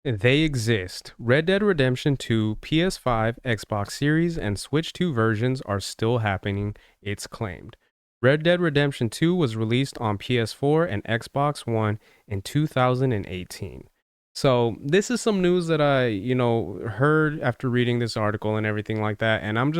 They exist. Red Dead Redemption 2, PS5, Xbox Series, and Switch 2 versions are still happening, it's claimed. Red Dead Redemption 2 was released on PS4 and Xbox One in 2018. So, this is some news that I heard after reading this article and everything like that, and I'm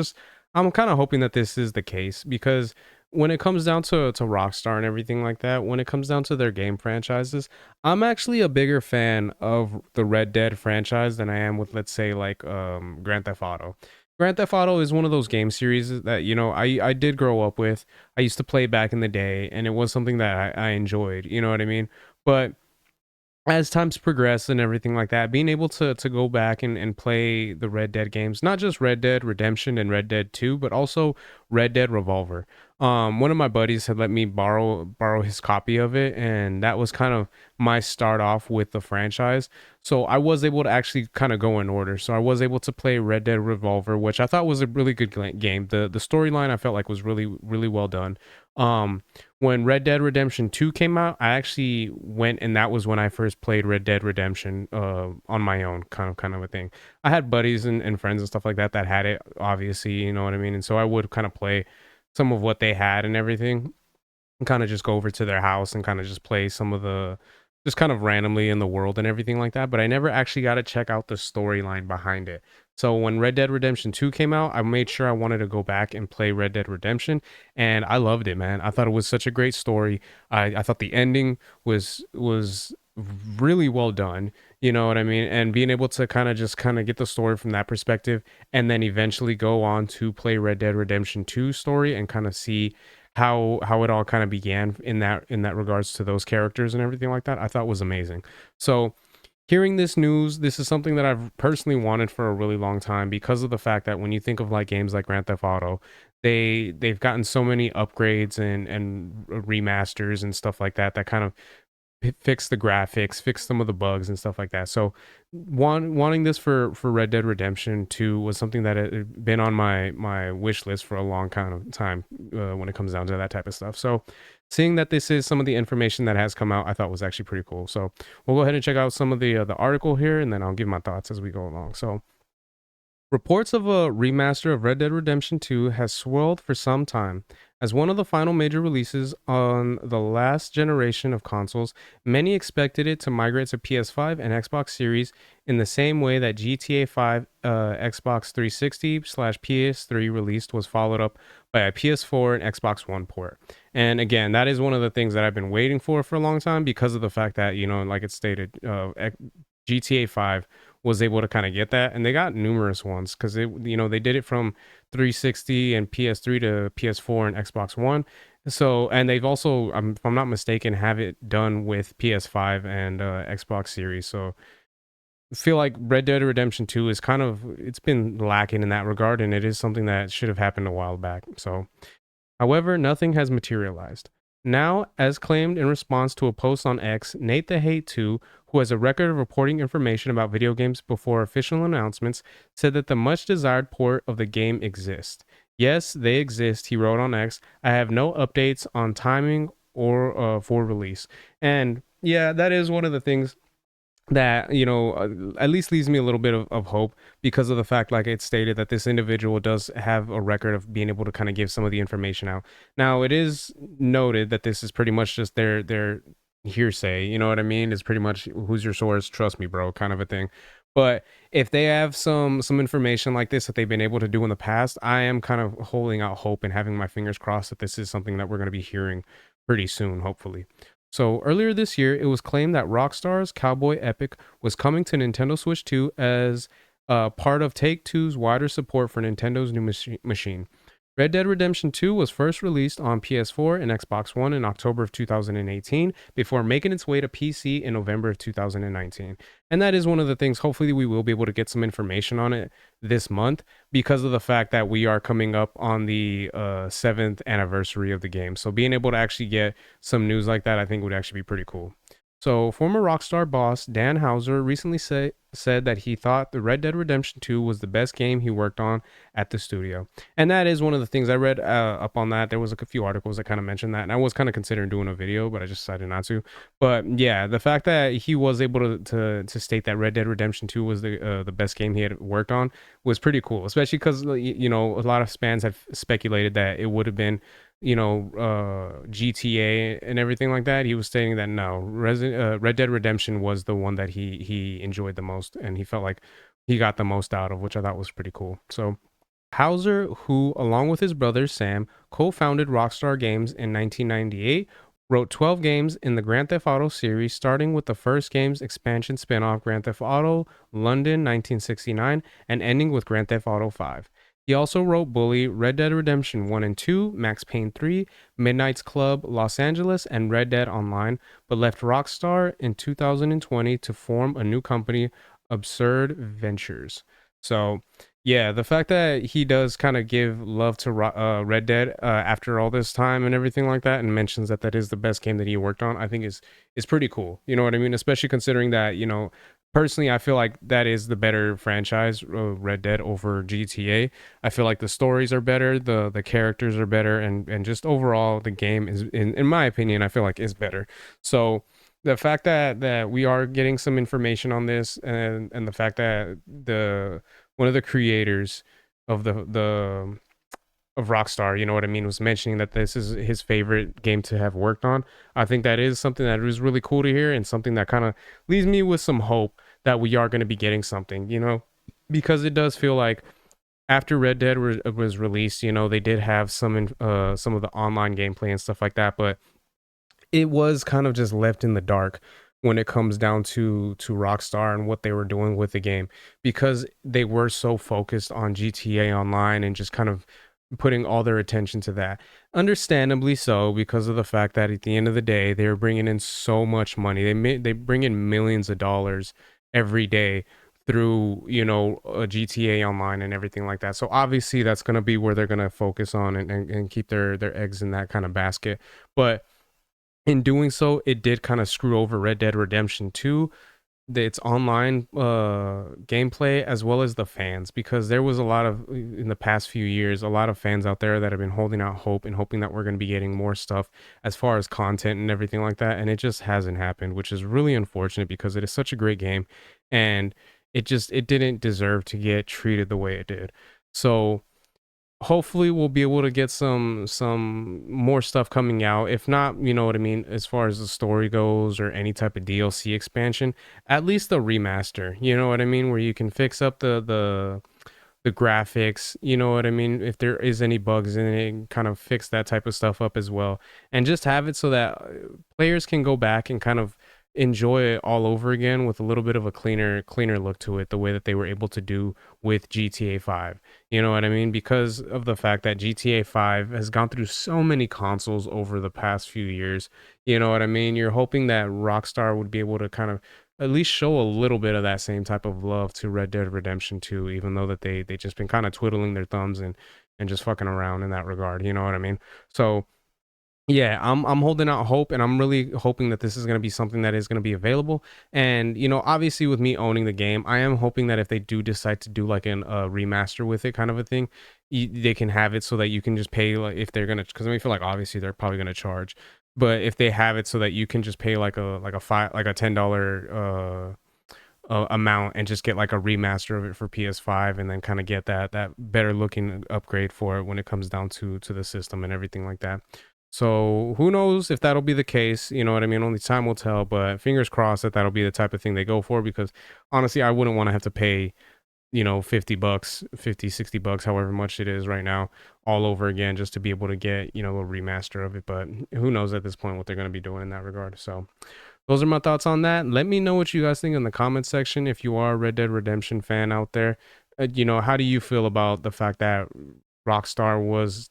kind of hoping that this is the case because when it comes down to Rockstar and everything like that, when it comes down to their game franchises, I'm actually a bigger fan of the Red Dead franchise than I am with, let's say, like Grand Theft Auto. Grand Theft Auto is one of those game series that I did grow up with. I used to play back in the day, and it was something that I enjoyed. You know what I mean? But as times progress and everything like that, being able to go back and play the Red Dead games, not just Red Dead Redemption and Red Dead 2, but also Red Dead Revolver. One of my buddies had let me borrow his copy of it, and that was kind of my start off with the franchise. So I was able to actually kind of go in order. So I was able to play Red Dead Revolver, which I thought was a really good game. The storyline I felt like was really well done. Um, when Red Dead Redemption 2 came out, I actually went and that was when I first played Red Dead Redemption on my own, kind of a thing. I had buddies and friends and stuff like that that had it, obviously, you know what I mean? And so I would kind of play some of what they had and everything, and kind of just go over to their house and kind of just play some of the just kind of randomly in the world and everything like that. But I never actually got to check out the storyline behind it. So when Red Dead Redemption 2 came out, I made sure I wanted to go back and play Red Dead Redemption, and I loved it, man. I thought it was such a great story. I thought the ending was really well done. You know what I mean? And being able to kind of get the story from that perspective, and then eventually go on to play Red Dead Redemption 2 story and kind of see how it all kind of began in that regards to those characters and everything like that, I thought was amazing. So hearing this news, this is something that I've personally wanted for a really long time because of the fact that when you think of like games like Grand Theft Auto, they've gotten so many upgrades and remasters and stuff like that that kind of fix the graphics, fix some of the bugs and stuff like that. So, wanting this for Red Dead Redemption 2 was something that had been on my wish list for a long kind of time when it comes down to that type of stuff. So, seeing that this is some of the information that has come out, I thought was actually pretty cool. So, we'll go ahead and check out some of the article here, and then I'll give my thoughts as we go along. So, reports of a remaster of Red Dead Redemption 2 has swirled for some time. As one of the final major releases on the last generation of consoles, many expected it to migrate to PS5 and Xbox Series in the same way that GTA 5 Xbox 360/PS3 released was followed up by a PS4 and Xbox One port. And again, that is one of the things that I've been waiting for a long time because of the fact that, like it stated, GTA 5 was able to kind of get that, and they got numerous ones because they did it from 360 and PS3 to PS4 and Xbox One. So, and they've also, if I'm not mistaken, have it done with PS5 and Xbox Series. So, I feel like Red Dead Redemption 2 is it's been lacking in that regard, and it is something that should have happened a while back. So, however, nothing has materialized. Now, as claimed in response to a post on X, Nate the Hate 2, who has a record of reporting information about video games before official announcements, said that the much desired port of the game exists. Yes, they exist, he wrote on X. I have no updates on timing or for release. And yeah, that is one of the things that at least leaves me a little bit of hope because of the fact, like it stated, that this individual does have a record of being able to kind of give some of the information out. Now it is noted that this is pretty much just their hearsay, you know what I mean? It's pretty much who's your source, trust me bro, kind of a thing. But if they have some information like this that they've been able to do in the past, I am kind of holding out hope and having my fingers crossed that this is something that we're going to be hearing pretty soon, hopefully. So earlier this year, it was claimed that Rockstar's Cowboy Epic was coming to Nintendo Switch 2 as part of Take-Two's wider support for Nintendo's new machine. Red Dead Redemption 2 was first released on PS4 and Xbox One in October of 2018 before making its way to PC in November of 2019. And that is one of the things, hopefully we will be able to get some information on it this month because of the fact that we are coming up on the 7th anniversary of the game. So being able to actually get some news like that, I think would actually be pretty cool. So, former Rockstar boss Dan Houser recently said that he thought the Red Dead Redemption 2 was the best game he worked on at the studio. And that is one of the things I read up on that. There was like a few articles that kind of mentioned that. And I was kind of considering doing a video, but I just decided not to. But yeah, the fact that he was able to state that Red Dead Redemption 2 was the best game he had worked on was pretty cool, especially because, a lot of fans have speculated that it would have been GTA and everything like that. He was stating that no, Red Dead Redemption was the one that he enjoyed the most, and he felt like he got the most out of, which I thought was pretty cool. So Hauser, who along with his brother Sam co-founded Rockstar Games in 1998, wrote 12 games in the Grand Theft Auto series, starting with the first game's expansion spin-off Grand Theft Auto London 1969 and ending with Grand Theft Auto 5. He also wrote Bully, Red Dead Redemption 1 and 2, Max Payne 3, Midnight's Club, Los Angeles, and Red Dead Online, but left Rockstar in 2020 to form a new company, Absurd Ventures. So, yeah, the fact that he does kind of give love to Red Dead after all this time and everything like that, and mentions that that is the best game that he worked on, I think is pretty cool. You know what I mean? Especially considering that personally, I feel like that is the better franchise, Red Dead over GTA. I feel like the stories are better, the characters are better, and just overall the game is, in my opinion, I feel like is better. So the fact that we are getting some information on this, and the fact that the one of the creators of the of Rockstar, you know what I mean, was mentioning that this is his favorite game to have worked on. I think that is something that is really cool to hear, and something that kind of leaves me with some hope that we are going to be getting something, because it does feel like after Red Dead was released, they did have some of the online gameplay and stuff like that, but it was kind of just left in the dark when it comes down to Rockstar and what they were doing with the game, because they were so focused on GTA Online and just kind of putting all their attention to that. Understandably so, because of the fact that at the end of the day, they were bringing in so much money. They bring in millions of dollars every day through a GTA Online and everything like that. So obviously that's going to be where they're going to focus on, and keep their eggs in that kind of basket. But in doing so, it did kind of screw over Red Dead Redemption 2, its online gameplay, as well as the fans, because there was a lot of, in the past few years, a lot of fans out there that have been holding out hope and hoping that we're going to be getting more stuff as far as content and everything like that, and it just hasn't happened, which is really unfortunate because it is such a great game, and it didn't deserve to get treated the way it did. So hopefully we'll be able to get some more stuff coming out. If not, you know what I mean, as far as the story goes or any type of DLC expansion, at least a remaster, you know what I mean, where you can fix up the graphics, you know what I mean, if there is any bugs in it, kind of fix that type of stuff up as well, and just have it so that players can go back and kind of enjoy it all over again with a little bit of a cleaner look to it, the way that they were able to do with GTA 5. You know what I mean? Because of the fact that GTA 5 has gone through so many consoles over the past few years. You know what I mean? You're hoping that Rockstar would be able to kind of at least show a little bit of that same type of love to Red Dead Redemption 2, even though that they just been kind of twiddling their thumbs and just fucking around in that regard. You know what I mean? So yeah, I'm holding out hope, and I'm really hoping that this is going to be something that is going to be available. And obviously, with me owning the game, I am hoping that if they do decide to do like an remaster with it, kind of a thing, they can have it so that you can just pay, like, if they're gonna, because I feel like obviously they're probably gonna charge, but if they have it so that you can just pay like a $10 amount and just get like a remaster of it for PS5, and then kind of get that better looking upgrade for it when it comes down to the system and everything like that. So who knows if that'll be the case, you know what I mean? Only time will tell, but fingers crossed that that'll be the type of thing they go for, because honestly, I wouldn't want to have to pay, $50, 50, $60, however much it is right now, all over again just to be able to get, a remaster of it. But who knows at this point what they're going to be doing in that regard. So those are my thoughts on that. Let me know what you guys think in the comment section if you are a Red Dead Redemption fan out there. How do you feel about the fact that Rockstar was,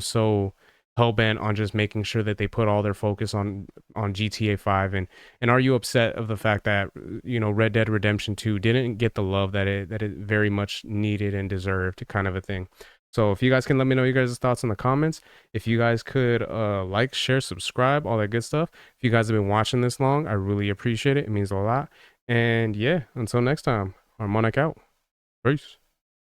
so hell bent on just making sure that they put all their focus on GTA 5, and are you upset of the fact that Red Dead Redemption 2 didn't get the love that it very much needed and deserved, kind of a thing? So if you guys can let me know your guys' thoughts in the comments, if you guys could like, share, subscribe, all that good stuff. If you guys have been watching this long, I really appreciate it. It means a lot. And yeah, until next time, Harmonic out. Peace.